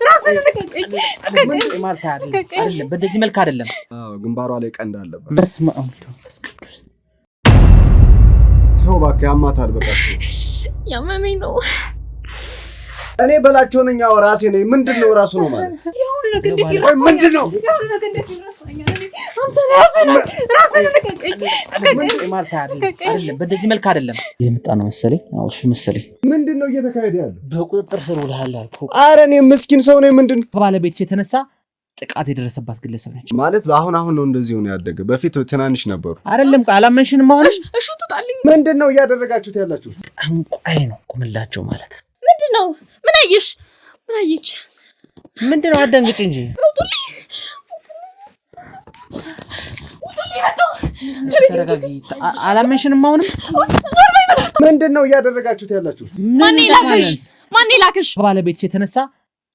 ራስን ልቀቀኝ ማርታ አይደለም በእንደዚህ መልክ አይደለም ግንባሯ ላይ ቀንድ አለበት በስመ አብ ወመንፈስ ቅዱስ ተው እባክህ ያማታል በቃ ያመመኝ ነው እኔ በላቸው ነኝ ያው ራሴ ነኝ ምንድነው ራሱ ነው ማለት ያው ነገር እንዴት ይረሳኛል ምንድነው ያው ነገር እንዴት ይረሳኛል አንተ ራስን ልቀቀኝ ማርታ አይደለም በእንደዚህ መልክ አይደለም የመጣ ነው መሰለኝ አው እሱ መሰለኝ ምንድነው እየተካሄደ ያለው በቁጥጥር ስር ውለሃል አልኩ ኧረ እኔ ምስኪን ሰው ነኝ ምንድነው ከባለቤት የተነሳ ጥቃት የደረሰባት ግለሰብ ነች ማለት አሁን ነው እንደዚህ ሆነ ያደገ በፊት ትናንሽ ነበሩ አይደለም አላመንሽንም አሁንሽ እሺ ትጣልኝ ምንድነው ያደረጋችሁት ያላችሁ ጠንቋይ ነው ቁምላቸው ማለት ምንድነው ምን አየሽ ምን አየች ምንድነው አደንግጭ እንጂ ውጡልኝ ተረጋጊ አላመንሽንም አሁንም ዞር በይ በላት ምንድነው ያደረጋችሁት ያላችሁ ማን ይላክሽ ከባለቤት የተነሳ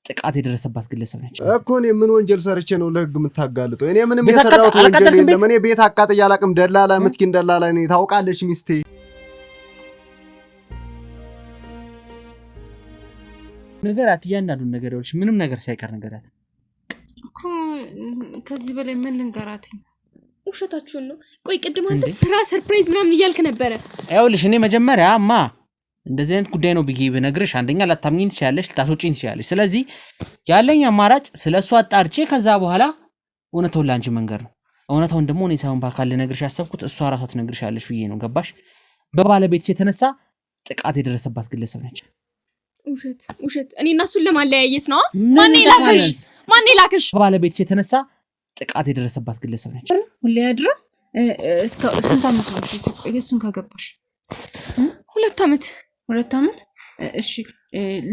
ጥቃት የደረሰባት ግለሰብ ነች እኮ እኔ ምን ወንጀል ሰርቼ ነው ለህግ የምታጋልጠው እኔ ምንም የሰራሁት ወንጀል የለም እኔ ቤት አቃጥዬ አላቅም ደላላ ምስኪን ደላላ እኔ ታውቃለች ሚስቴ ነገራት እያንዳንዱን ነገሮች ምንም ነገር ሳይቀር ነገራት እኮ ከዚህ በላይ ምን ልንገራት ውሸታችሁን ነው ቆይ ቅድም አንተ ስራ ሰርፕራይዝ ምናምን እያልክ ነበር አይውልሽ እኔ መጀመሪያማ እንደዚህ አይነት ጉዳይ ነው ብዬ ብነግርሽ አንደኛ ላታምኚኝ ትችያለሽ ልታስወጪኝ ትችያለሽ ስለዚህ ያለኝ አማራጭ ስለሱ አጣርቼ ከዛ በኋላ እውነታውን ላንቺ መንገር ነው እውነታውን ደግሞ እኔ ሳይሆን ባካል ልነግርሽ ያሰብኩት እሷ ራሷ ትነግርሻለሽ ብዬ ነው ገባሽ በባለቤት የተነሳ ጥቃት የደረሰባት ግለሰብ ነች ውሸት እኔ እና እሱን ለማለያየት ነው ማን ይላክሽ በባለቤት የተነሳ ጥቃት የደረሰባት ግለሰብ ነች ሁሌ ያድራ እስከ ስንት ዓመት ነው እሱን ካገባሽ 2 ዓመት እሺ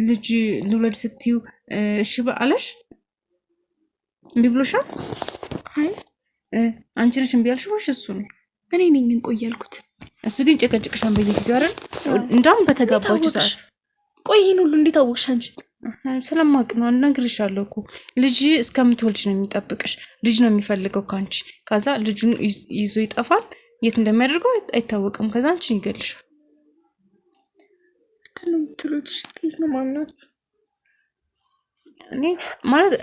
ልጅ ልውለድ ስትዩ እሺ በአለሽ እንዴ ብሎሻል አይ አንቺ ልጅ እንቢ ያልሽ ወይስ እሱ ነው እኔ ነኝ እንቆያልኩት እሱ ግን ጨቀጨቅሻን በየጊዜው አይደል እንዳውም በተጋባችሁ ሰዓት ቆይ ይሄን ሁሉ እንዴት አወቅሽ አንቺ ስለማቅ ነው አናግርሻለሁ እኮ ልጅ እስከምትወልጅ ነው የሚጠብቅሽ ልጅ ነው የሚፈልገው ካንቺ ከዛ ልጁን ይዞ ይጠፋል የት እንደሚያደርገው አይታወቅም ከዛ አንቺ ይገልሻል ትሉት ከየት ነው ማምናት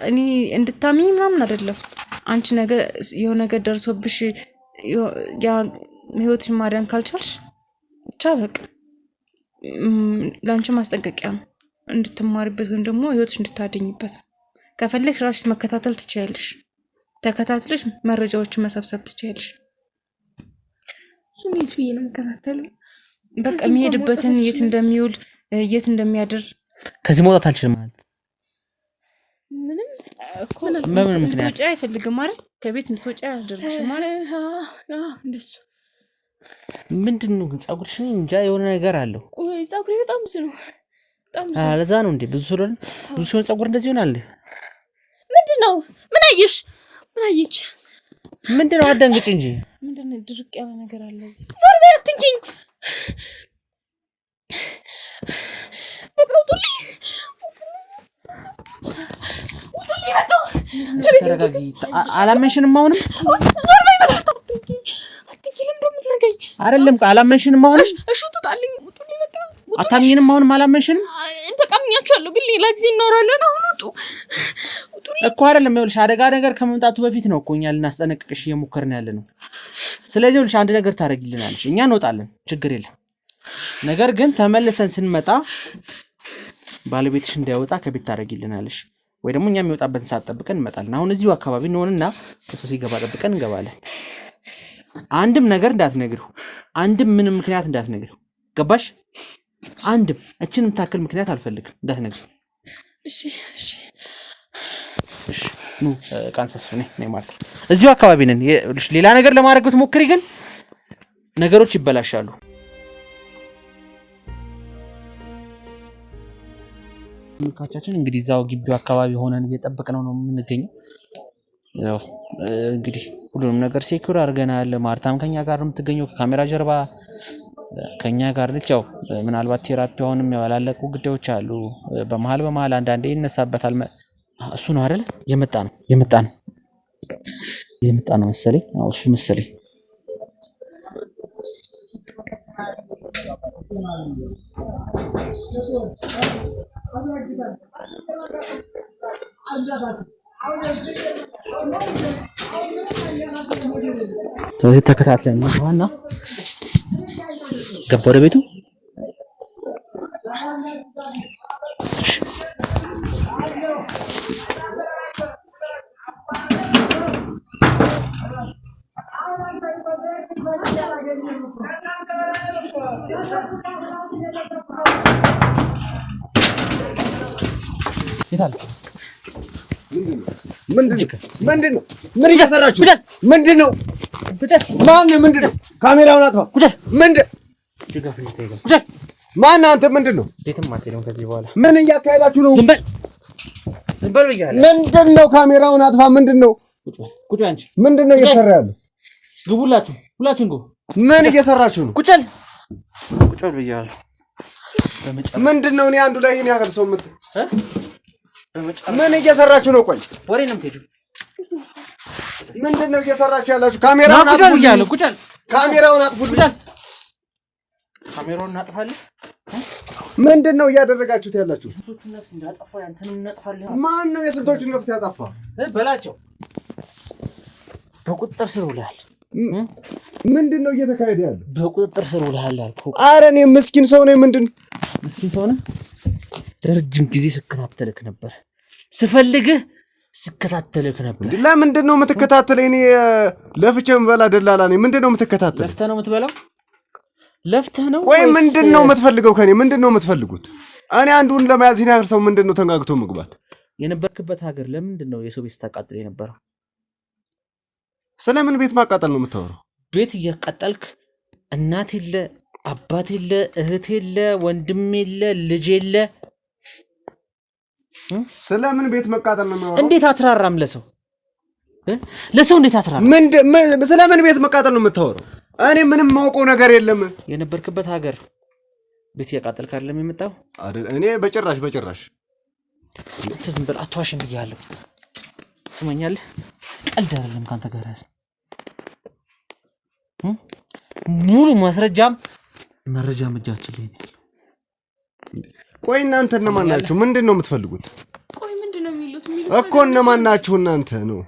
እኔ እንድታምኚ ምናምን አይደለም አንቺ ነገ የሆነ ነገር ደርሶብሽ ያ ህይወትሽን ማዳን ካልቻልሽ ቻለቅ ላንቺ ማስጠንቀቂያ ነው እንድትማሪበት ወይም ደግሞ ህይወትሽ እንድታደኝበት ከፈለግሽ ራስሽ መከታተል ትችያለሽ ተከታትለሽ መረጃዎችን መሰብሰብ ትችያለሽ ሱኒት ብዬ ነው መከታተለው በቃ የሚሄድበትን የት እንደሚውል የት እንደሚያድር ከዚህ መውጣት አልችልም ማለት ምንም በምን ምክንያት ወጪ አይፈልግም አይደል ከቤት እንድትወጪ ያደርግሽ ማለት እንደሱ ምንድነው ጻጉርሽ እንጃ የሆነ ነገር አለው ወይ ጻጉሬ በጣም ብዙ ነው ለዛ ነው እንዴ ብዙ ስለሆነ ብዙ ሲሆን ጻጉር እንደዚህ ይሆናል ምንድነው ምን አየሽ ምን አየች ምንድነው አደንግጭ እንጂ ምንድነው ድርቅ ያለ ነገር አለ እዚህ ዞር በይ አትንኪኝ ውጡልኝ ተረጋጊ አላመንሽንም አሁንም ዞር በይ በላት አትንኪኝ ለምንድነው የምትነገኝ አይደለም አላመንሽንም አሁንም እሺ ውጡልኝ በቃ አታምኚንም አሁንም አላመንሽንም በቃ ምኛችኋለሁ ግን ሌላ ጊዜ እናወራለን አሁን ውጡልኝ እኮ አይደለም ይኸውልሽ አደጋ ነገር ከመምጣቱ በፊት ነው እኮ እኛ ልናስጠነቅቅሽ እየሞከርን ያለ ነው ስለዚህ ይኸውልሽ አንድ ነገር ታረጊልናለሽ እኛ እንወጣለን ችግር የለም ነገር ግን ተመልሰን ስንመጣ ባለቤትሽ እንዳይወጣ ከቤት ታረጊልናለሽ ወይ ደግሞ እኛ የሚወጣበትን ሰዓት ጠብቀን እንመጣለን አሁን እዚሁ አካባቢ እንሆንና እሱ ሲገባ ጠብቀን እንገባለን አንድም ነገር እንዳትነግሪው አንድም ምንም ምክንያት እንዳትነግሪው ገባሽ አንድም እቺንም ታክል ምክንያት አልፈልግም እንዳትነግሪው እሺ ኑ ቃንሰስ ነኝ ማለት እዚሁ አካባቢ ነን ሌላ ነገር ለማድረግ ብትሞክሪ ግን ነገሮች ይበላሻሉ ምካቻችን እንግዲህ ዛው ግቢው አካባቢ ሆነን እየጠበቅነው ነው የምንገኘው ያው እንግዲህ ሁሉንም ነገር ሴኩር አድርገናል ማርታም ከኛ ጋር ነው የምትገኘው ከካሜራ ጀርባ ከኛ ጋር ነች ያው ምናልባት ቴራፒውንም ያላለቁ ጉዳዮች አሉ በመሃል አንዳንዴ ይነሳበታል እሱ ነው አይደል የመጣ ነው መሰለኝ አው እሱ መሰለኝ ስለዚህ ተከታትለን ዋና ገባ ወደ ቤቱ ይታል ምንድነው ምን እየሰራችሁ ምንድነው ምንድነው ካሜራውን አጥፋ ማን አንተ ምንድነው ምን እያካሄዳችሁ ነው ዝም በል ብያለሁ ምንድነው ካሜራውን አጥፋ ምንድነው ምንድነው እየሰራ ያለው ግቡላችሁ ሁላችሁም ግቡ ምን እየሰራችሁ ነው ቁጭል ብያለሁ ምንድነው እኔ አንዱ ላይ ይሄን ያህል ሰው ምን እየሰራችሁ ነው ቆይ ወሬ ነው የምትሄጂው ምንድነው እየሰራችሁ ያላችሁ ካሜራውን አጥፉ ብያለሁ ቁጭል ካሜራውን አጥፉ ካሜራውን እናጥፋለን ምንድነው እያደረጋችሁት ያላችሁ ስንቶቹ ነፍስ እንዳጠፋ ያንተንም እናጥፋለን ማን ነው የስንቶቹ ነፍስ ያጠፋ በላቸው በቁጥጥር ስር ውለሃል ምንድነው እየተካሄደ ያለው በቁጥጥር ስር ውለሃል አልኩ ኧረ እኔ ምስኪን ሰው ነኝ ምንድነው ምስኪን ሰው ነህ ለረጅም ጊዜ ስከታተልክ ነበር ስፈልግህ ስከታተልክ ነበር ለምንድነው የምትከታተለኝ እኔ ለፍቼም በላ ደላላ ነኝ ምንድነው የምትከታተለኝ ለፍተህ ነው የምትበላው ለፍተህ ነው ቆይ ምንድነው የምትፈልገው ከኔ ምንድነው የምትፈልጉት እኔ አንዱን ለመያዝ ይናገር ሰው ምንድነው ተንጋግቶ መግባት የነበርክበት ሀገር ለምንድነው የሰው ቤት ታቃጥል የነበረው ስለምን ቤት ማቃጠል ነው የምታወራው ቤት እያቃጠልክ እናት የለ አባት የለ እህት የለ ወንድም የለ ልጅ የለ ስለምን ቤት መቃጠል ነው የሚያወራው እንዴት አትራራም ለሰው እንዴት አትራራም ስለምን ቤት መቃጠል ነው የምታወራው እኔ ምንም ማውቀው ነገር የለም የነበርክበት ሀገር ቤት እያቃጠልክ አይደለም የመጣው አይደል እኔ በጭራሽ ዝም በል አትዋሽም ብያለሁ ስማኛለህ ቀልድ አይደለም ካንተ ጋር ያዝ ሙሉ ማስረጃም መረጃም እጃችን ላይ ነው ቆይ እናንተ እነማን ናችሁ ምንድነው የምትፈልጉት ቆይ ምንድነው የሚሉት እኮ እነማን ናችሁ እናንተ ነው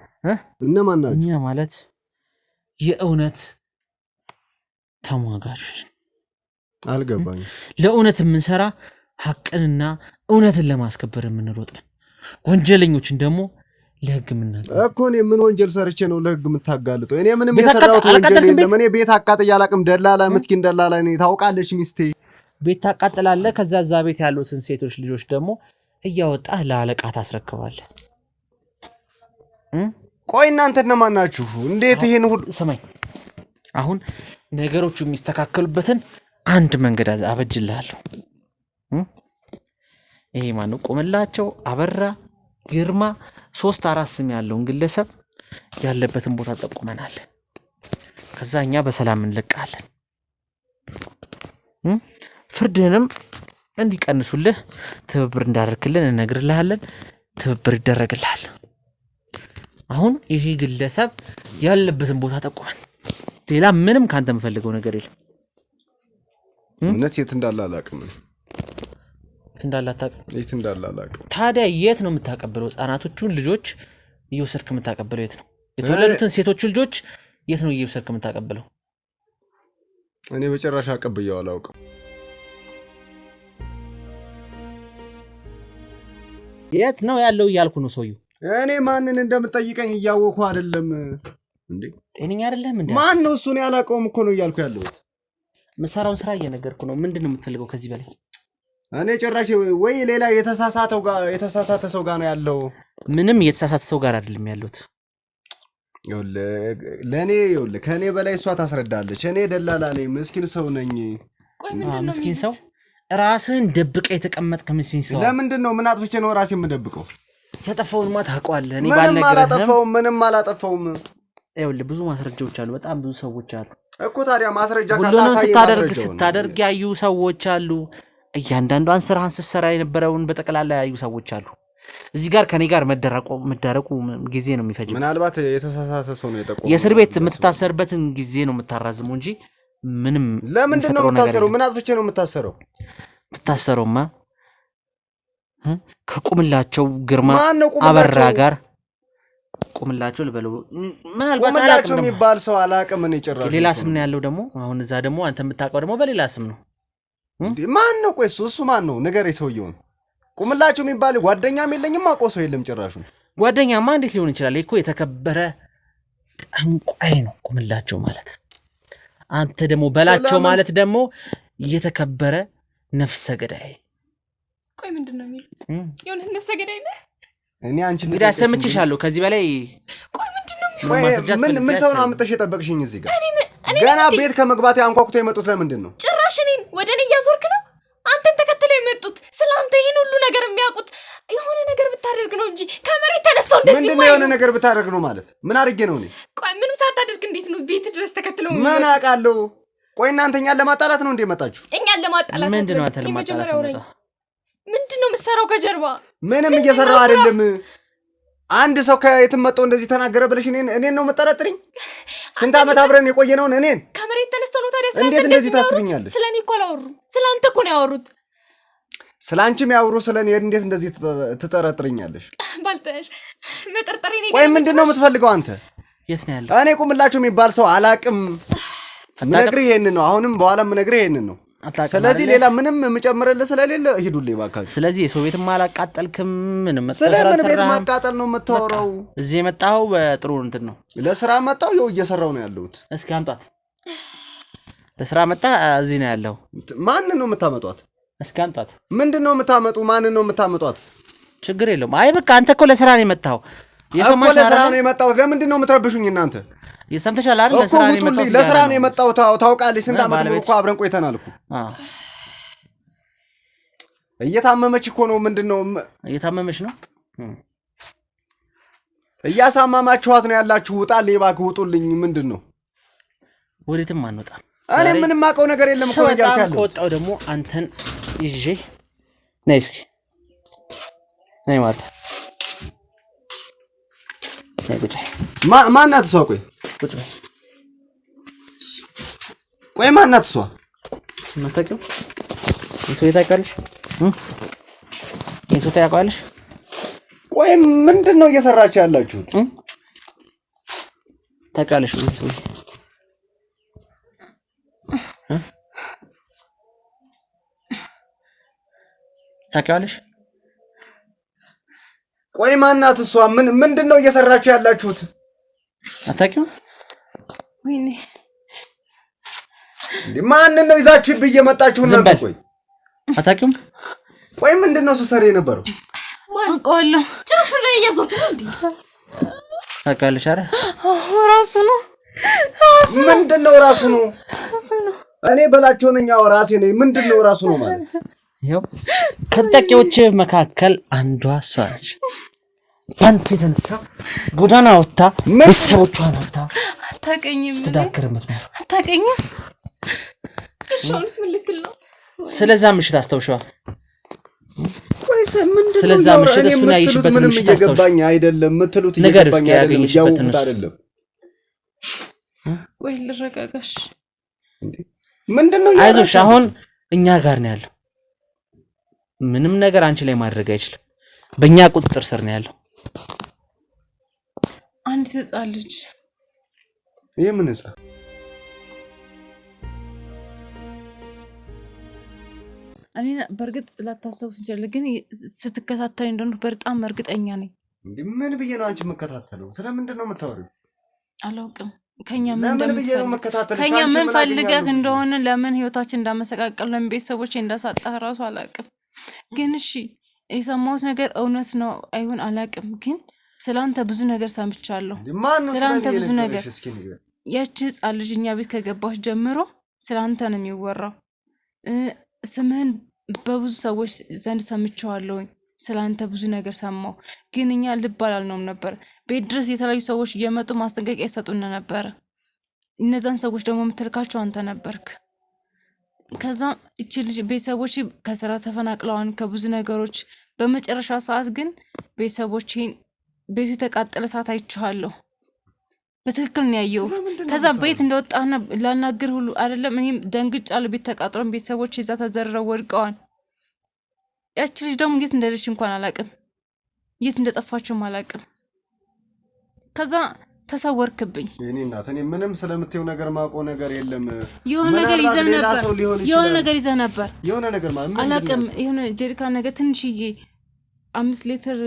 እነማን ናችሁ እኛ ማለት የእውነት ተሟጋች አልገባኝ ለእውነት የምንሰራ ሐቅንና እውነትን ለማስከበር የምንሮጥ ወንጀለኞችን ደግሞ ለህግ ምናል እኮ እኔ ምን ወንጀል ሰርቼ ነው ለህግ የምታጋልጠው እኔ ምንም የሰራሁት ወንጀል የለም እኔ ቤት አቃጥዬ አላቅም ደላላ ምስኪን ደላላ እኔ ታውቃለች ሚስቴ ቤት ታቃጥላለህ ከዛ እዛ ቤት ያሉትን ሴቶች ልጆች ደግሞ እያወጣህ ለአለቃ ታስረክባለህ ቆይ እናንተ እነማን ናችሁ እንዴት ይሄን ሁሉ ሰማይ አሁን ነገሮቹ የሚስተካከሉበትን አንድ መንገድ አበጅልሃለሁ ይሄ ማነው ቆመላቸው አበራ ግርማ 3-4 ስም ያለውን ግለሰብ ያለበትን ቦታ ጠቁመናል ከዛኛ በሰላም እንለቃለን ፍርድንም እንዲቀንሱልህ ትብብር እንዳደርክልን እንነግርልሃለን ትብብር ይደረግልሃል አሁን ይሄ ግለሰብ ያለበትን ቦታ ጠቁመን ሌላ ምንም ካንተ የምፈልገው ነገር የለም እውነት የት እንዳለ አላቅም የት እንዳለ አላቅም ታዲያ የት ነው የምታቀብለው ህፃናቶቹን ልጆች እየወሰድክ የምታቀብለው የት ነው የተወለዱትን ሴቶቹ ልጆች የት ነው እየወሰድክ የምታቀብለው እኔ በጭራሽ አቀብየው አላውቅም የት ነው ያለው እያልኩ ነው ሰውዬው እኔ ማንን እንደምጠይቀኝ እያወኩ አይደለም እንዴ ጤነኛ አይደለም እንዴ ማን ነው እሱን ያላቀውም እኮ ነው እያልኩ ያለሁት መሳራውን ስራ እየነገርኩ ነው ምንድነው የምትፈልገው ከዚህ በላይ እኔ ጭራሽ ወይ ሌላ የተሳሳተ ሰው ጋር ነው ያለው ምንም የተሳሳተ ሰው ጋር አይደለም ያሉት ለኔ ከኔ በላይ እሷ ታስረዳለች እኔ ደላላ ነኝ ምስኪን ሰው ነኝ ምስኪን ሰው ራስን ደብቀ የተቀመጥከ ምስኪን ሰው ለምንድነው ምን አጥፍቼ ነው ራሴን የምደብቀው ያጠፋውን ማት አውቀዋለህ እኔ ምንም አላጠፋውም ይኸውልህ ብዙ ማስረጃዎች አሉ በጣም ብዙ ሰዎች አሉ እኮ ታዲያ ማስረጃ ካላሳየ ስታደርግ ያዩ ሰዎች አሉ እያንዳንዷን ስራህን ስትሰራ የነበረውን በጠቅላላ ያዩ ሰዎች አሉ እዚህ ጋር ከኔ ጋር መደረቁ ጊዜ ነው የሚፈጀው ምናልባት የተሳሳተ ሰው ነው የጠቆመው የእስር ቤት የምትታሰርበትን ጊዜ ነው የምታራዝመው እንጂ ምንም ለምንድን ነው የምታሰረው ምን አጥፍቼ ነው የምታሰረውማ ከቁምላቸው ግርማ አበራ ጋር ቁምላቸው ልበለው ምናልባት ቁምላቸው የሚባል ሰው አላቅም እኔ ጭራሽ ሌላ ስም ነው ያለው ደግሞ አሁን እዛ ደግሞ አንተ የምታውቀው ደግሞ በሌላ ስም ነው ማን ነው ቆይ እሱ ማን ነው ነገር የሰውየው ቁምላቸው የሚባል ጓደኛም የለኝም አውቀው ሰው የለም ጭራሹ ጓደኛማ እንዴት ሊሆን ይችላል እኮ የተከበረ ጠንቋይ ነው ቁምላቸው ማለት አንተ ደግሞ በላቸው ማለት ደግሞ የተከበረ ነፍሰ ገዳይ ቆይ ምንድነው የሚሉት የሆነ ነፍሰ ገዳይ ነህ እኔ አንቺ እንግዲህ አሰምቼሻለሁ ከዚህ በላይ ቆይ ምንድነው ምን ሰው ነው አምጥተሽ የጠበቅሽኝ እዚህ ጋር ገና ቤት ከመግባት አንኳኩተው የመጡት ለምንድን ነው ጭራሽ እኔን ወደ እኔ እያዞርክ ነው አንተን ተከትለው የመጡት ስላንተ ይሄን ሁሉ ነገር የሚያውቁት የሆነ ነገር ብታደርግ ነው እንጂ ከመሬት ተነስተው እንደዚህ ምንድነው የሆነ ነገር ብታደርግ ነው ማለት ምን አድርጌ ነው እኔ ቆይ ምንም ሳታደርግ እንዴት ነው ቤት ድረስ ተከትለው ምን አውቃለሁ ቆይ እናንተ እኛን ለማጣላት ነው እንዴ መጣችሁ እኛን ለማጣላት ምንድነው አንተ ለማጣላት ምንድነው መሰራው ከጀርባ ምንም እየሰራው አይደለም አንድ ሰው ከየትም መጥቶ እንደዚህ ተናገረ ብለሽ እኔን ነው መጠራጥሪኝ ስንት አመት አብረን የቆየነው እኔን ከመሬት ተነስተው ነው ታዲያ እንዴት እንደዚህ ታስብኛለሽ ስለኔ እኮ አላወሩም ስላንተ እኮ ነው ያወሩት ስላንቺም ያወሩ ስለኔ እንዴት እንደዚህ ትጠረጥሪኛለሽ ባልተሽ መጠርጠሬ ነው ቆይ ምንድነው የምትፈልገው አንተ የት ነው ያለው እኔ ቁምላቸው የሚባል ሰው አላቅም ምነግርህ ይሄንን ነው አሁንም በኋላ ምነግርህ ይሄንን ነው ስለዚህ ሌላ ምንም የምጨምርልህ ስለሌለ ሂዱልኝ ባካችሁ ስለዚህ የሰው ቤት ማላቃጠልክም ምንም ስለምን ቤት ማቃጠል ነው የምታወራው እዚህ የመጣው በጥሩ እንትን ነው ለስራ መጣው ይኸው እየሰራው ነው ያለሁት እስኪ አምጣት ለስራ መጣ እዚህ ነው ያለው ማን ነው የምታመጧት እስኪ አምጣት ምንድነው የምታመጡ ማን ነው የምታመጧት ችግር የለውም አይ በቃ አንተ እኮ ለስራ ነው የመጣው የሰማሽ ለስራ ነው የመጣው ለምንድን ነው የምትረብሹኝ እናንተ የሰምተሻል አይደል ለስራ ነው የመጣው ታውቃለሽ ስንት አመት ሙሉ እኮ አብረን ቆይተናል እኮ እየታመመች እኮ ነው ምንድነው እየታመመች ነው እያሳማማችኋት ነው ያላችሁ ውጣልኝ እባክህ ውጡልኝ ምንድነው ወዴትም አንወጣም እኔ ምንም ማቀው ነገር የለም እኮ ያልኩ ያለው ወጣው ደግሞ አንተን ይዤ ነይ እስኪ ነይ ማለት ነይ ቁጭ ማናት እሷ ቁጭ ቆይ ማናት እሷ ማታውቂው የሰው ታውቂያለሽ የሰው ታውቂያለሽ ቆይ ምንድነው እየሰራችሁ ያላችሁት ታውቂያለሽ የሰው ታውቂያለሽ ቆይ ማናት እሷ ምንድነው እየሰራችሁ ያላችሁት አታውቂው ወይኔ ማን ነው ይዛችሁ እየመጣችሁ ነው ቆይ አታውቂውም ቆይ ምንድነው ስትሰሪ የነበረው ማንቆሎ ጭራሽ ወደ እያዞርክ ነው እንዴ ታውቂያለሽ አይደል ራሱ ነው ምንድነው ራሱ ነው እኔ በላቸው ነኝ ራሴ ነኝ ምንድነው ራሱ ነው ማለት ይሄው ከጠቂዎች መካከል አንዷ ሷች አንተ ተነሳ ጎዳና ወጣ ቤተሰቦቿን አታውቅኝም ተዳከረመት ነው አታውቅኝም እሺውንስ ምን ልክል ነው ስለዛ ምሽት አስተውሻው ወይስ ምንድነው ስለዛ ምሽት እሱን ያይሽበት ምንም እየገባኝ አይደለም ምትሉት እየገባኝ አይደለም ያውቁት አይደለም ቆይ ልረጋጋሽ ምንድነው አይዞሽ አሁን እኛ ጋር ነው ያለው ምንም ነገር አንቺ ላይ ማድረግ አይችልም በእኛ ቁጥጥር ስር ነው ያለው አንድ ህፃን ልጅ የምን ህፃን እኔ በርግጥ ላታስተውስ ይችላል ግን ስትከታተል እንደሆነ በጣም እርግጠኛ ነኝ እንዴ ምን ብዬ ነው አንቺ መከታተለው ስለምንድን ነው የምታወሪው አላውቅም ከኛ ምን ፈልገህ እንደሆነ ለምን ህይወታችን እንዳመሰቃቀል ለምን ቤተሰቦቼ እንዳሳጣህ ራሱ አላውቅም ግን እሺ የሰማሁት ነገር እውነት ነው አይሁን አላውቅም ግን ስላንተ ብዙ ነገር ሰምቻለሁ ስላንተ ብዙ ነገር ያቺ ህፃን ልጅ እኛ ቤት ከገባች ጀምሮ ስላንተ ነው የሚወራው ስምህን በብዙ ሰዎች ዘንድ ሰምቻለሁኝ ስላንተ ብዙ ነገር ሰማሁ ግን እኛ ልብ አላልነውም ነበር ቤት ድረስ የተለያዩ ሰዎች እየመጡ ማስጠንቀቂያ ይሰጡን ነበር እነዛን ሰዎች ደግሞ የምትልካቸው አንተ ነበርክ ከዛም እቺ ልጅ ቤተሰቦቼ ከስራ ተፈናቅለዋን ከብዙ ነገሮች በመጨረሻ ሰዓት ግን ቤተሰቦቼን ቤቱ ተቃጠለ ሰዓት አይቻለሁ በትክክል ነው ያየው ከዛ ቤት እንደወጣና ላናግር ሁሉ አይደለም እኔም ደንግጫለሁ ቤት ተቃጥሎን ቤተሰቦቼ እዛ ተዘረረው ወድቀዋን ያቺ ልጅ ደግሞ የት እንደሄደች እንኳን አላውቅም፣ የት እንደጠፋችም አላውቅም። ከዛ ተሰወርክብኝ። የኔ እናት እኔ ምንም ስለምትየው ነገር ማቆ ነገር የለም። የሆነ ነገር ይዘህ ነበር። የሆነ ነገር ማለት አላውቅም። የሆነ ጀሪካን ነገር ትንሽዬ 5 ሊትር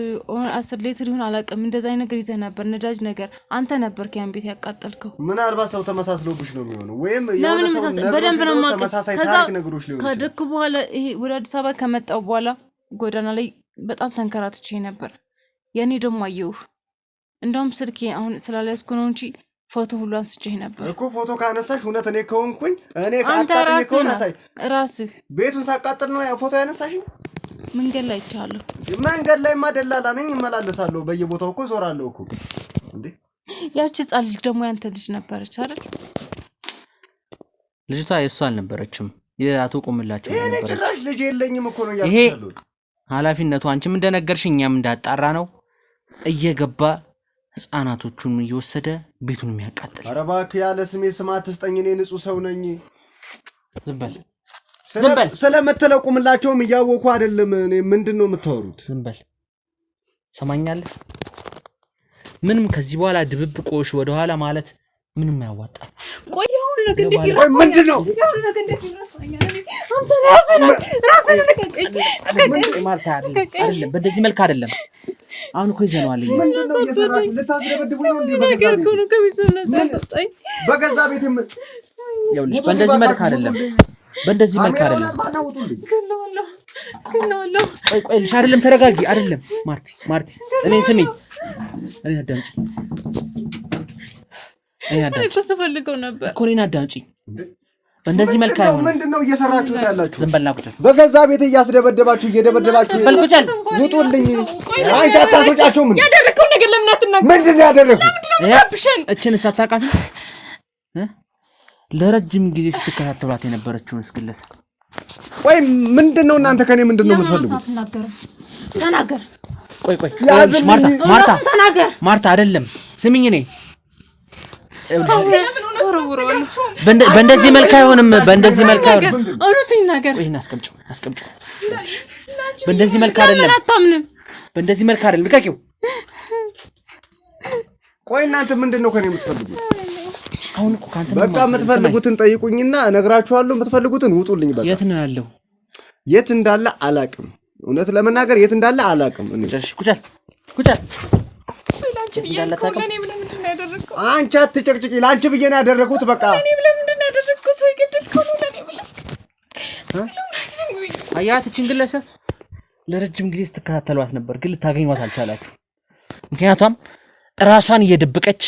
10 ሊትር ይሁን አላውቅም። እንደዛ አይነት ነገር ይዘህ ነበር፣ ነዳጅ ነገር። አንተ ነበርክ ያን ቤት ያቃጠልከው። ምናልባት ሰው ተመሳስሎብሽ ነው የሚሆነው፣ ወይም የሆነ ሰው በደንብ ነው የማውቀው። ተመሳሳይ ታሪክ ነገሮች ሊሆን ይችላል። ከድርክ በኋላ ይሄ ወደ አዲስ አበባ ከመጣው በኋላ ጎዳና ላይ በጣም ተንከራትቼ ነበር። ያኔ ደግሞ አየሁህ። እንደውም ስልኬ አሁን ስላልያዝኩ ነው እንጂ ፎቶ ሁሉ አንስቼህ ነበር እኮ። ፎቶ ካነሳሽ እውነት እኔ ከሆንኩኝ እኔ ካቃጠልኩ ከሆነ አሳይ። ራስህ ቤቱን ሳቃጥል ነው ያ ፎቶ ያነሳሽኝ? መንገድ ላይ ይቻለሁ። መንገድ ላይ ማደላላ ነኝ፣ እመላለሳለሁ በየቦታው እኮ ዞራለሁ እኮ እንዴ። ያቺ ህጻን ልጅ ደግሞ ያንተ ልጅ ነበረች አይደል? ልጅቷ የእሱ አልነበረችም፣ የአቶ ቁምላቸው እኔ ጭራሽ ልጅ የለኝም እኮ ነው ያልኩት። ኃላፊነቱ አንቺም እንደነገርሽኝ እኛም እንዳጣራ ነው እየገባ ህፃናቶቹን እየወሰደ ቤቱን የሚያቃጥል። ኧረ እባክህ ያለ ስሜ ስም አትስጠኝ፣ እኔ ንጹህ ሰው ነኝ። ዝም በል ስለምትለው ቁምላቸውም እያወኩ አይደለም። እኔ ምንድነው የምታወሩት? ዝም በል ሰማኛለህ። ምንም ከዚህ በኋላ ድብብቆሽ ወደኋላ ማለት ምንም ያዋጣል። ቆይ አሁን ነገር እንዴት ይረሳኛል? ምንድነው አሁን ነገር እንዴት ይረሳኛል? አንተ ራስህን ማርታ አይደለም፣ በእንደዚህ መልክ አይደለም። አሁን እኮ ይዘነዋል። ምንድነው እየሰራችሁ? ልታስደበድቡኝ ነው እንዴ? ነገር እኮ ነው ከቢዝነስ ያሰጣኝ በገዛ ቤቴም ይኸውልሽ፣ በእንደዚህ መልክ አይደለም፣ በእንደዚህ መልክ አይደለም። ቆይ ልሽ አይደለም፣ ተረጋጊ። አይደለም ማርቲ እኔን ስሚኝ፣ እኔን አዳምጪኝ። እኮ ስፈልገው ነበር እኮ እኔን አዳምጪኝ። በእንደዚህ መልክ አይሆንም። ምንድነው እየሰራችሁት ያላችሁ? ዝም በልና ቁጭ። በገዛ ቤት እያስደበደባችሁ እየደበደባችሁ ውጡልኝ። አንቺ አታስወጫቸውም። ያደረከው ነገር ለምን አትናገር? ምንድነው ያደረኩት? እችን ሳታውቃት ለረጅም ጊዜ ስትከታተሏት የነበረችውን እስግለሰብ። ቆይ ምንድነው እናንተ ከኔ ምንድነው የምትፈልጉት? ተናገር። ቆይ ተናገር። ማርታ አይደለም ስሚኝ፣ እኔ በእንደዚህ መልክ አይሆንም። በእንደዚህ መልክ አይሆንም። እውነቱን ነገር ይሄን አስቀምጪው። በእንደዚህ መልክ አይደለም። አታምንም? በእንደዚህ መልክ አይደለም። ልቀቂው። ቆይ እናንተ ምንድነው ከኔ የምትፈልጉት? አሁን እኮ ካንተ በቃ የምትፈልጉትን ጠይቁኝና እነግራችኋለሁ። የምትፈልጉትን ውጡልኝ። በቃ የት ነው ያለው? የት እንዳለ አላቅም። እውነት ለመናገር የት እንዳለ አላቅም። እኔ ቁጫል አንቺ አትጨቅጭቂ። ለአንቺ ብዬ ነው ያደረኩት። በቃ እኔ ለምንድን ነው ያደረኩት? ሰው ይገደልከው ነው ለኔ ብለህ አያት እቺን ግለሰብ ለረጅም ጊዜ ስትከታተሏት ነበር፣ ግን ልታገኟት አልቻላችሁ። ምክንያቱም ራሷን እየደበቀች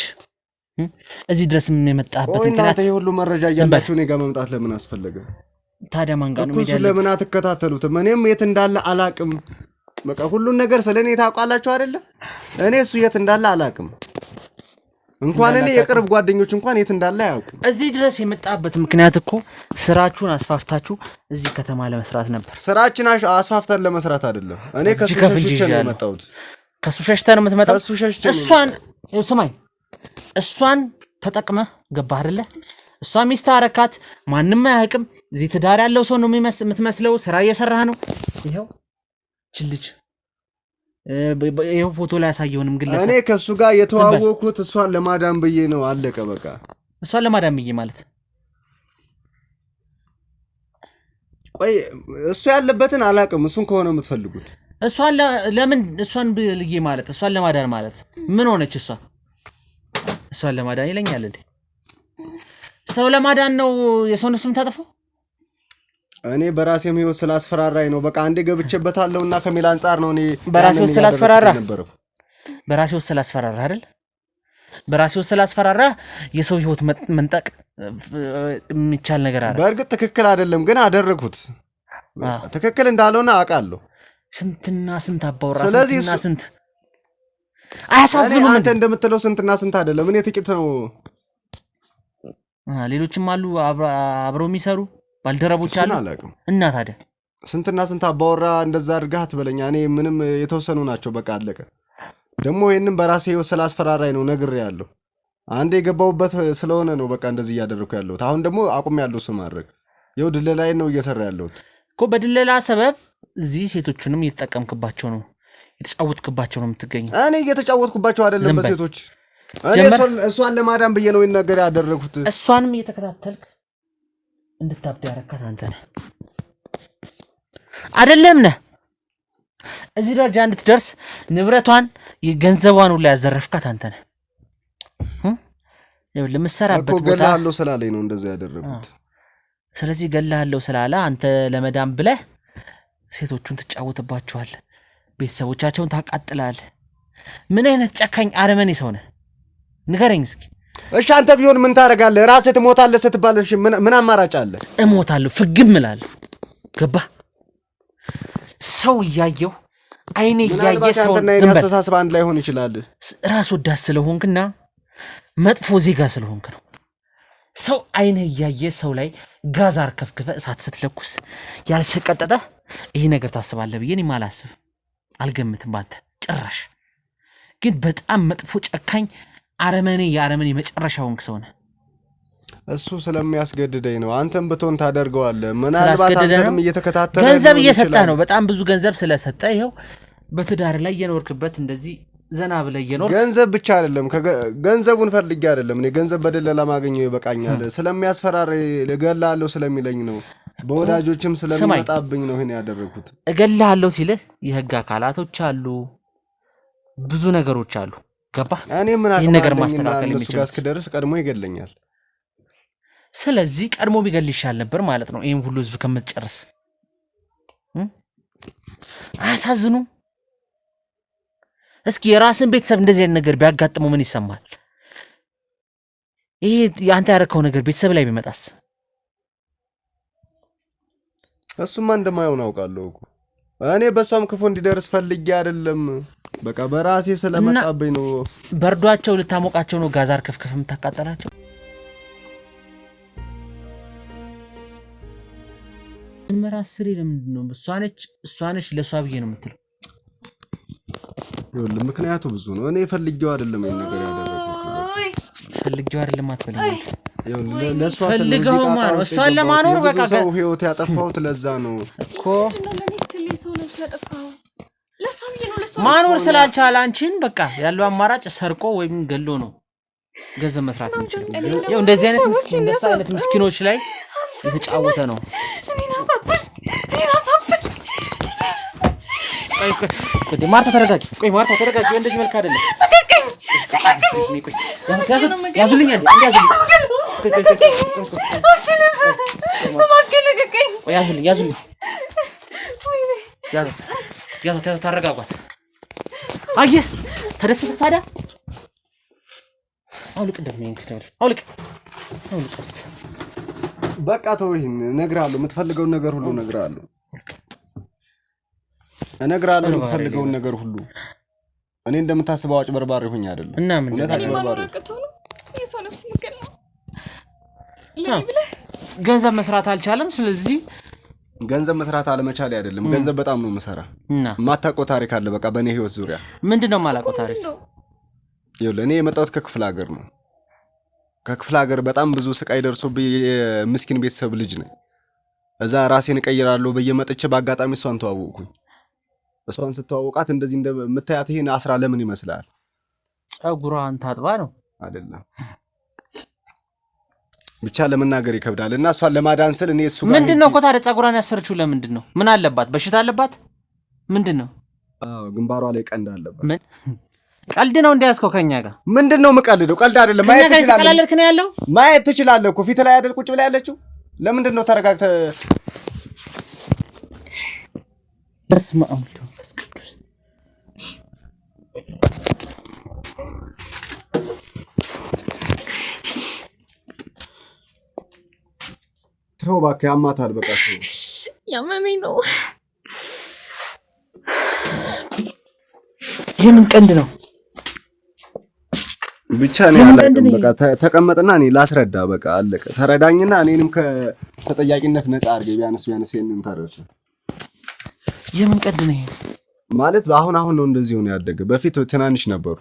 እዚህ ድረስ ምን የመጣበት ምክንያት ይሄ ሁሉ መረጃ እያላችሁ እኔ ጋር መምጣት ለምን አስፈለገ? ታዲያ ማን ጋር ነው ሜዳ ያለው? ለምን አትከታተሉትም? እኔም የት እንዳለ አላቅም። በቃ ሁሉን ነገር ስለኔ ታውቃላችሁ አይደለ? እኔ እሱ የት እንዳለ አላቅም። እንኳን እኔ የቅርብ ጓደኞች እንኳን የት እንዳለ አያውቁም። እዚህ ድረስ የመጣበት ምክንያት እኮ ስራችሁን አስፋፍታችሁ እዚህ ከተማ ለመስራት ነበር። ስራችን አስፋፍተን ለመስራት አይደለም። እኔ ከሱ ሸሽቼ ነው የመጣሁት። ከሱ ሸሽተህ ነው የምትመጣው? ከሱ ሸሽቼ ስማኝ፣ እሷን ተጠቅመህ ገባህ አይደለ? እሷ ሚስት አረካት፣ ማንም አያውቅም። እዚህ ትዳር ያለው ሰው ነው የምትመስለው። ስራ እየሰራህ ነው። ይሄው ችልጅ ይሄው ፎቶ ላይ ያሳየውንም ግለሰብ እኔ ከሱ ጋር የተዋወቅኩት እሷን ለማዳን ብዬ ነው። አለቀ በቃ። እሷን ለማዳን ብዬ ማለት ቆይ እሱ ያለበትን አላውቅም። እሱን ከሆነ የምትፈልጉት እሷን ለምን እሷን ብዬ ማለት እሷን ለማዳን ማለት ምን ሆነች? እሷን ለማዳን ይለኛል እንዴ? ሰው ለማዳን ነው የሰውን ስም ታጠፋው? እኔ በራሴም ህይወት ስላስፈራራኝ ነው። በቃ አንዴ ገብቼበታለሁና ከሚል አንፃር ነው። እኔ በራሴው ስላስፈራራ አይደል? በራሴው ስላስፈራራ የሰው ህይወት መንጠቅ የሚቻል ነገር አይደል? በእርግጥ ትክክል አይደለም፣ ግን አደረኩት። ትክክል እንዳልሆነ አውቃለሁ። ስንትና ስንት አባወራ፣ ስለዚህ ስንት አያሳዝኑም? አንተ እንደምትለው ስንትና ስንት አይደለም። እኔ ጥቂት ነው። ሌሎችም አሉ አብረው የሚሰሩ ባልደረቦች አሉ። እና ታዲያ ስንትና ስንት አባወራ እንደዛ አድርጋህ አትበለኛ። እኔ ምንም የተወሰኑ ናቸው። በቃ አለቀ። ደግሞ ይሄንን በራሴ ህይወት ስላስፈራራኝ ነው ነግሬያለሁ። አንዴ የገባሁበት ስለሆነ ነው በቃ እንደዚህ እያደረኩ ያለሁት። አሁን ደግሞ አቁሜያለሁ። ስም ማድረግ ይኸው ድለላዬን ነው እየሰራ ያለሁት እኮ። በድለላ ሰበብ እዚህ ሴቶቹንም እየተጠቀምክባቸው ነው፣ የተጫወትክባቸው ነው የምትገኘው። እኔ እየተጫወትኩባቸው አይደለም በሴቶች። እኔ እሷን ለማዳን ብዬ ነው ነገር ያደረኩት። እሷንም እየተከታተልክ እንድታብድ ያረካት አንተ ነህ አይደለም ነህ? እዚህ ደረጃ እንድትደርስ ንብረቷን ገንዘቧን ሁሉ ያዘረፍካት አንተ ነህ። ለምሰራበት ቦታ ገላለው ስላለኝ ነው እንደዛ ያደረኩት። ስለዚህ ገላለው ስላለ አንተ ለመዳም ብለህ ሴቶቹን ትጫወትባቸዋለህ፣ ቤተሰቦቻቸውን ታቃጥላለህ። ምን አይነት ጨካኝ አረመኔ ሰው ነህ? ንገረኝ እስኪ። እሺ አንተ ቢሆን ምን ታረጋለህ? ራስህ ትሞታለህ ስትባል እሺ ምን አማራጭ አለ? እሞታለሁ፣ ፍግም እላለሁ። ገባህ? ሰው እያየው አይኔ እያየ ሰው አስተሳሰብ አንድ ላይ ሆን ይችላል። ራስ ወዳድ ስለሆንክና መጥፎ ዜጋ ስለሆንክ ነው። ሰው አይኔ እያየ ሰው ላይ ጋዝ አርከፍክፈ እሳት ስትለኩስ ያልተቀጠጠ ይሄ ነገር ታስባለህ ብዬ እኔ ማላስብ አልገምትም። ባንተ ጭራሽ ግን በጣም መጥፎ ጨካኝ አረመኔ የአረመኔ መጨረሻ ሆንክ ሰው ነህ። እሱ ስለሚያስገድደኝ ነው። አንተም ብትሆን ታደርገዋለህ። ምናልባት አንተም እየተከታተለ ገንዘብ እየሰጠህ ነው። በጣም ብዙ ገንዘብ ስለሰጠህ ይኸው በትዳር ላይ እየኖርክበት እንደዚህ ዘና ብለህ እየኖርክ። ገንዘብ ብቻ አይደለም፣ ገንዘቡን ፈልጌ አይደለም። እኔ ገንዘብ በደለላ ማግኘው ይበቃኛል። ስለሚያስፈራራ እገላለሁ ስለሚለኝ ነው። በወዳጆችም ስለሚመጣብኝ ነው ይሄን ያደረኩት። እገላለሁ ሲልህ የህግ አካላቶች አሉ፣ ብዙ ነገሮች አሉ። ገባህ? እኔ ምን አቀማለኝና እነሱ ጋር እስክደርስ ቀድሞ ይገለኛል። ስለዚህ ቀድሞ ቢገል ይሻል ነበር ማለት ነው። ይሄን ሁሉ ህዝብ ከምትጨርስ አያሳዝኑም? እስኪ የራስን ቤተሰብ እንደዚህ አይነት ነገር ቢያጋጥመው ምን ይሰማል? ይሄ ያንተ ያረከው ነገር ቤተሰብ ላይ ቢመጣስ? እሱማ እንደማይሆን አውቃለሁ እኮ እኔ በሷም ክፉ እንዲደርስ ፈልጌ አይደለም። በቃ በራሴ ስለመጣብኝ ነው። በርዷቸው ልታሞቃቸው ነው ጋዛር ከፍከፍ የምታቃጠላቸው። መራስሪ ለምንድን ነው እሷ ነች ለሷ ብዬ ነው የምትለው? ይኸውልህ ምክንያቱ ብዙ ነው። እኔ ፈልጌው አይደለም ይሄን ነገር ያደረኩት። ፈልጌው አይደለም አትፈልጊ። ይኸውልህ ለሷ ፈልገው ማለት እሷን ለማኖር በቃ ሰው ህይወት ያጠፋሁት ለዛ ነው እኮ። ሰው ነው ያጠፋው ለሷ ብዬ ነው። ለሷ ማኖር ስላልቻለ አንቺን በቃ ያለው አማራጭ ሰርቆ ወይም ገሎ ነው ገንዘብ መስራት የሚችለው። ያው እንደዚህ አይነት ምስኪኖች ላይ የተጫወተ ነው። ማርታ ተረጋጊ። ቆይ ማርታ ተረጋጊ። እንደዚህ መልክ አይደለም። ያዙልኝ አንዴ ያዙልኝ። ታረጋጓት። አየህ ተደሰተ ታዲያ። አውልቅ ደግሞ አውልቅ። በቃ ተው። ይሄን እነግርሃለሁ። የምትፈልገውን ነገር ሁሉ እነግርሃለሁ። የምትፈልገውን ነገር ሁሉ። እኔ እንደምታስበው አጭበርባሪ ሆኜ አይደለም። እና ምን አጭበርባሪ የሰው ነፍስ ምቀል ነው። ገንዘብ መስራት አልቻለም። ስለዚህ ገንዘብ መስራት አለመቻል አይደለም። ገንዘብ በጣም ነው የምሰራ። የማታውቀው ታሪክ አለ በቃ በእኔ ህይወት ዙሪያ። ምንድነው የማላውቀው ታሪክ? ይኸውልህ እኔ የመጣሁት ከክፍለ ሀገር ነው። ከክፍለ ሀገር በጣም ብዙ ስቃይ ደርሶብኝ የምስኪን ቤተሰብ ልጅ ነኝ። እዛ ራሴን እቀይራለሁ ብዬ መጥቼ በአጋጣሚ እሷን ተዋወቅኩኝ። እሷን ስተዋወቃት እንደዚህ እንደምታያት ይሄን አስራ ለምን ይመስላል? ጸጉሯን ታጥባ ነው አይደለም። ብቻ ለመናገር ይከብዳል። እና እሷን ለማዳን ስል እኔ እሱ ጋር ምንድነው እኮ ታዲያ ጸጉሯን ያሰርችው ለምንድን ነው? ምን አለባት? በሽታ አለባት? ምንድነው? ግንባሯ ላይ ቀንድ አለባት። ምን ቀልድ ነው እንዲያስከው ከኛ ጋር? ምንድነው የምቀልደው? ቀልድ አይደለም። ማየት ትችላለህ። ማየት ትችላለህ እኮ ፊት ላይ አይደል ቁጭ ብላ ያለችው። ለምንድን ነው ተረጋግተህ? በስመ አብ ወመንፈስ ቅዱስ። ተው እባክህ፣ ያማታል። በቃ ያመመኝ ነው። የምን ቀንድ ነው? ብቻ ነው ያለቀ። በቃ ተቀመጥና እኔ ላስረዳ። በቃ አለቀ። ተረዳኝና እኔንም ከተጠያቂነት ነፃ አድርገኝ። ቢያንስ ይሄንን ተረዳ። የምን ቀንድ ነው ማለት? አሁን ነው እንደዚህ ሆነ ያደገ። በፊት ትናንሽ ነበሩ።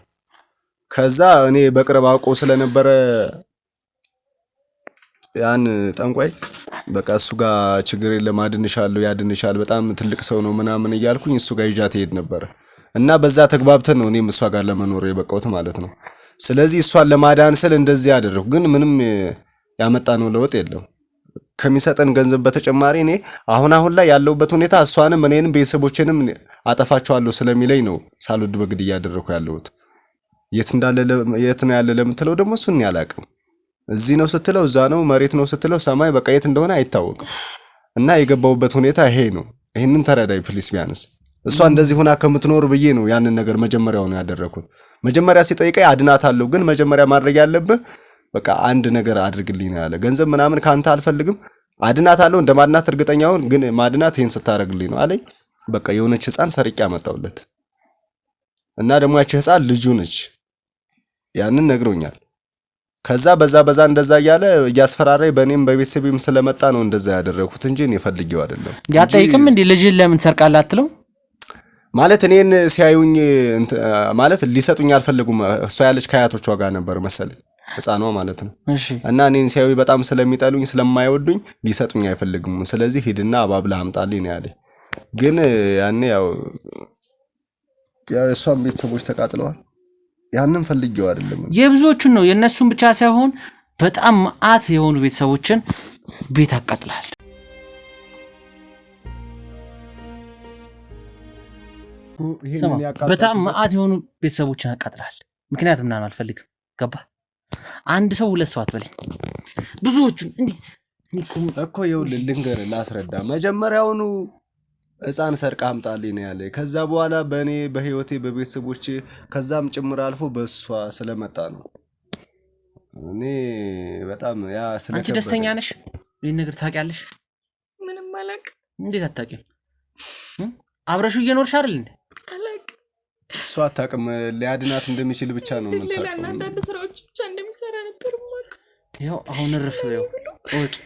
ከዛ እኔ በቅርብ አውቆ ስለነበረ ያን ጠንቋይ በቃ እሱ ጋር ችግር የለም አድንሻለሁ፣ ያድንሻል፣ በጣም ትልቅ ሰው ነው ምናምን እያልኩኝ እሱ ጋር ይዣት ሄድ ነበር እና በዛ ተግባብተን ነው እኔም እሷ ጋር ለመኖር የበቃሁት ማለት ነው። ስለዚህ እሷን ለማዳን ስል እንደዚህ ያደረኩ፣ ግን ምንም ያመጣነው ለውጥ የለም። ከሚሰጠን ገንዘብ በተጨማሪ እኔ አሁን ላይ ያለውበት ሁኔታ እሷንም እኔንም ቤተሰቦቼንም አጠፋቸዋለሁ ስለሚለኝ ነው ሳልወድ በግድ እያደረኩ ያለሁት። የት ነው ያለ ለምትለው ደግሞ እሱን ያላቅም። እዚህ ነው ስትለው እዛ ነው፣ መሬት ነው ስትለው ሰማይ፣ በቃ የት እንደሆነ አይታወቅም። እና የገባውበት ሁኔታ ይሄ ነው። ይሄንን ተረዳይ ፕሊስ። ቢያንስ እሷ እንደዚህ ሆና ከምትኖር ብዬ ነው ያንን ነገር መጀመሪያው ነው ያደረኩት። መጀመሪያ ሲጠይቀኝ አድናታለሁ፣ ግን መጀመሪያ ማድረግ ያለብህ በቃ አንድ ነገር አድርግልኝ ነው ያለ። ገንዘብ ምናምን ካንተ አልፈልግም፣ አድናታለሁ፣ እንደማድናት እርግጠኛውን፣ ግን ማድናት ይሄን ስታደርግልኝ ነው አለኝ። በቃ የሆነች ህፃን ሰርቄ አመጣውለት እና ደግሞ ያቺ ህፃን ልጁ ነች። ያንን ነግሮኛል። ከዛ በዛ እንደዛ እያለ እያስፈራራኝ በእኔም በቤተሰቤም ስለመጣ ነው እንደዛ ያደረኩት እንጂ እኔ ፈልጌው አይደለም። ያጠይቅም እንዴ ልጅን ለምን ሰርቃለህ አትለው? ማለት እኔን ሲያዩኝ ማለት ሊሰጡኝ አልፈልጉም። እሷ ያለች ከአያቶቿ ጋር ነበር መሰለኝ ህፃኗ ማለት ነው። እና እኔን ሲያዩኝ በጣም ስለሚጠሉኝ ስለማይወዱኝ ሊሰጡኝ አይፈልጉም። ስለዚህ ሂድና አባብለህ አምጣልኝ ነው ያለኝ። ግን ያኔ ያው የእሷም ቤተሰቦች ተቃጥለዋል። ያንን ፈልጌው አይደለም። የብዙዎቹን ነው የእነሱን ብቻ ሳይሆን በጣም መዓት የሆኑ ቤተሰቦችን ቤት አቃጥላል። በጣም መዓት የሆኑ ቤተሰቦችን አቃጥላል። ምክንያቱም ምናምን አልፈልግም። ገባ? አንድ ሰው ሁለት ሰው አትበለኝ። ብዙዎቹን እንዲህ እኮ ይኸውልህ ልንገርህ፣ ላስረዳ። መጀመሪያውኑ ህፃን ሰርቃ አምጣልኝ ነው ያለ። ከዛ በኋላ በእኔ በህይወቴ በቤተሰቦቼ ከዛም ጭምር አልፎ በእሷ ስለመጣ ነው። እኔ በጣም ያ ስለከበደ። አንቺ ደስተኛ ነሽ? ይህን ነገር ታውቂያለሽ? ምንም አላውቅም። እንዴት አታውቂም? አብረሹ እየኖርሽ አይደል እንዴ? አላውቅም። እሷ አታውቅም። ሊያድናት እንደሚችል ብቻ ነው የምታውቀው። ሌላ አንዳንድ ስራዎች ብቻ እንደሚሰራ ነበር ማቅ። ያው አሁን እርፍ ነው ኦኬ።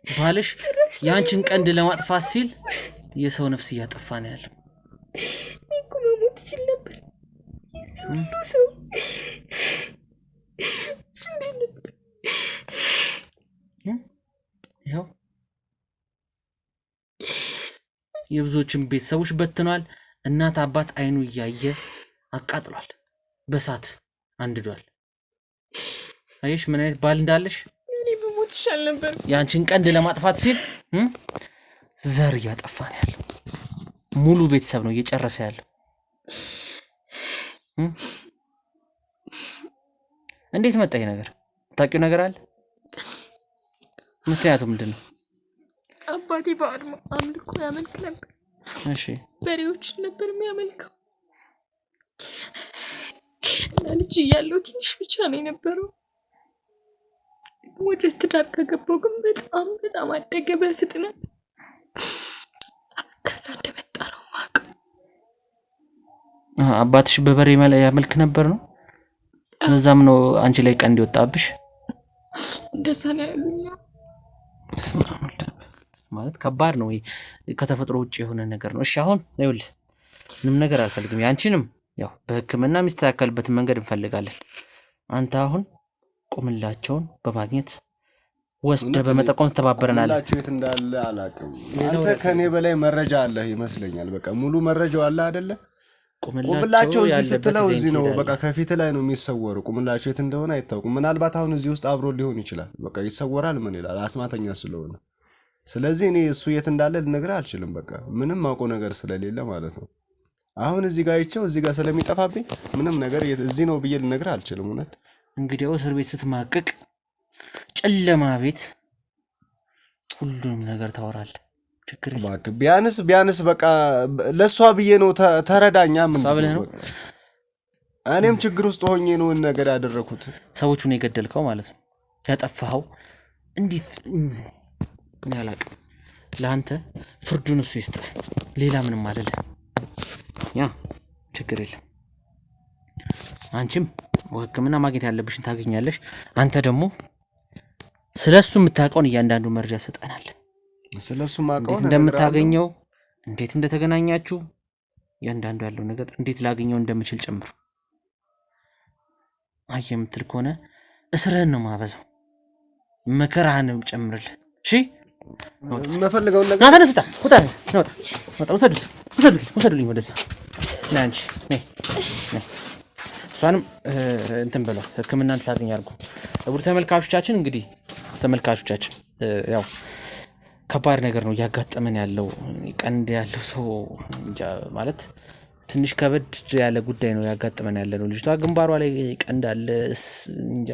ባልሽ ያንቺን ቀንድ ለማጥፋት ሲል የሰው ነፍስ እያጠፋ ነው ያለው። እኮ መሞት ይችል ነበር የዚህ ሁሉ ሰው። ያው የብዙዎችን ቤተሰቦች በትኗል። እናት አባት አይኑ እያየ አቃጥሏል፣ በሳት አንድዷል። አየሽ ምን አይነት ባል እንዳለሽ። እኔ በሞት ይሻል ነበር። ያንቺን ቀንድ ለማጥፋት ሲል ዘር እያጠፋ ነው ያለው። ሙሉ ቤተሰብ ነው እየጨረሰ ያለው። እንዴት መጣ ይሄ ነገር? ታውቂው ነገር አለ? ምክንያቱም ምንድን ነው? አባቴ በአድማ አምልኮ ያመልክ ነበር። እሺ በሬዎች ነበር የሚያመልከው። እና ልጅ እያለሁ ትንሽ ብቻ ነው የነበረው። ወደ ትዳር ከገባው ግን በጣም አደገ በፍጥነት። ከዛ እንደመጣ ነው ማቅ። አባትሽ በበሬ ያመልክ ነበር ነው? እዛም ነው አንቺ ላይ ቀንድ ይወጣብሽ? እንደዛ ነው ያሉኝ። ማለት ከባድ ነው። ከተፈጥሮ ውጭ የሆነ ነገር ነው። እሺ አሁን ይኸውልህ ምንም ነገር አልፈልግም። ያንቺንም ያው በሕክምና የሚስተካከልበት መንገድ እንፈልጋለን። አንተ አሁን ቁምላቸውን በማግኘት ወስደ በመጠቆም ተባበረናል። ቁምላቸው የት እንዳለ አላውቅም። አንተ ከኔ በላይ መረጃ አለ ይመስለኛል። በቃ ሙሉ መረጃው አለ አይደለ? ቁምላቸው እዚህ ስትለው እዚህ ነው። በቃ ከፊት ላይ ነው የሚሰወሩ። ቁምላቸው የት እንደሆነ አይታወቅም። ምናልባት አሁን እዚህ ውስጥ አብሮ ሊሆን ይችላል። በቃ ይሰወራል። ምን ይላል? አስማተኛ ስለሆነ ስለዚህ እኔ እሱ የት እንዳለ ልነግርህ አልችልም። በቃ ምንም ማውቀው ነገር ስለሌለ ማለት ነው። አሁን እዚህ ጋር አይቼው እዚህ ጋር ስለሚጠፋብኝ ምንም ነገር እዚህ ነው ብዬ ልነግርህ አልችልም። እውነት እንግዲህ እስር ቤት ስትማቅቅ ጨለማ ቤት ሁሉንም ነገር ታወራለህ። ችግር የለም። ቢያንስ በቃ ለሷ ብዬ ነው። ተረዳኛ። ምን እኔም ችግር ውስጥ ሆኜ ነው ነገር ያደረኩት። ሰዎቹን የገደልከው ማለት ነው ያጠፋኸው። እንዴት ምን ያላቅ ለአንተ ፍርዱን እሱ ይስጥ። ሌላ ምንም አይደለም። ያ ችግር የለም። አንቺም ሕክምና ማግኘት ያለብሽን ታገኛለሽ። አንተ ደግሞ ስለሱ የምታውቀውን እያንዳንዱ መረጃ ሰጠናል። ስለሱ ማውቀው እንደምታገኘው እንዴት እንደተገናኛችሁ እያንዳንዱ ያለው ነገር እንዴት ላገኘው እንደምችል ጭምር አየህ የምትል ከሆነ እስርህን ነው ማበዛው፣ መከራህንም ጨምርልህ። እሺ የምፈልገውን ነገር ናታን ስጣ ውጣ ውሰዱልኝ ወደዛ ና አንቺ ነይ እሷንም እንትን ብለው ሕክምና እንድታገኝ አድርጉ። ውድ ተመልካቾቻችን እንግዲህ ተመልካቾቻችን ያው ከባድ ነገር ነው እያጋጠመን ያለው። ቀንድ ያለው ሰው እንጃ ማለት ትንሽ ከበድ ያለ ጉዳይ ነው ያጋጠመን ያለ ነው። ልጅቷ ግንባሯ ላይ ቀንድ አለ እንጃ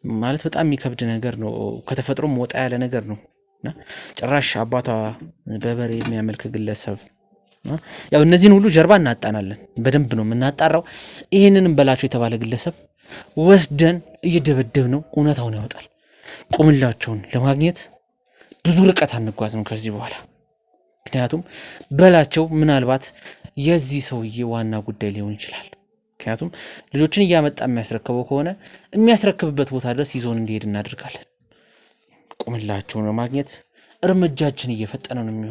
ማለት በጣም የሚከብድ ነገር ነው። ከተፈጥሮም ወጣ ያለ ነገር ነው እና ጭራሽ አባቷ በበሬ የሚያመልክ ግለሰብ ያው እነዚህን ሁሉ ጀርባ እናጣናለን። በደንብ ነው የምናጣራው። ይሄንንም በላቸው የተባለ ግለሰብ ወስደን እየደበደብ ነው እውነታውን ያወጣል። ቁምላቸውን ለማግኘት ብዙ ርቀት አንጓዝም ከዚህ በኋላ። ምክንያቱም በላቸው ምናልባት የዚህ ሰውዬ ዋና ጉዳይ ሊሆን ይችላል። ምክንያቱም ልጆችን እያመጣ የሚያስረክበው ከሆነ የሚያስረክብበት ቦታ ድረስ ይዞን እንዲሄድ እናደርጋለን። ቁምላቸውን ለማግኘት እርምጃችን እየፈጠነ ነው የሚሆነው።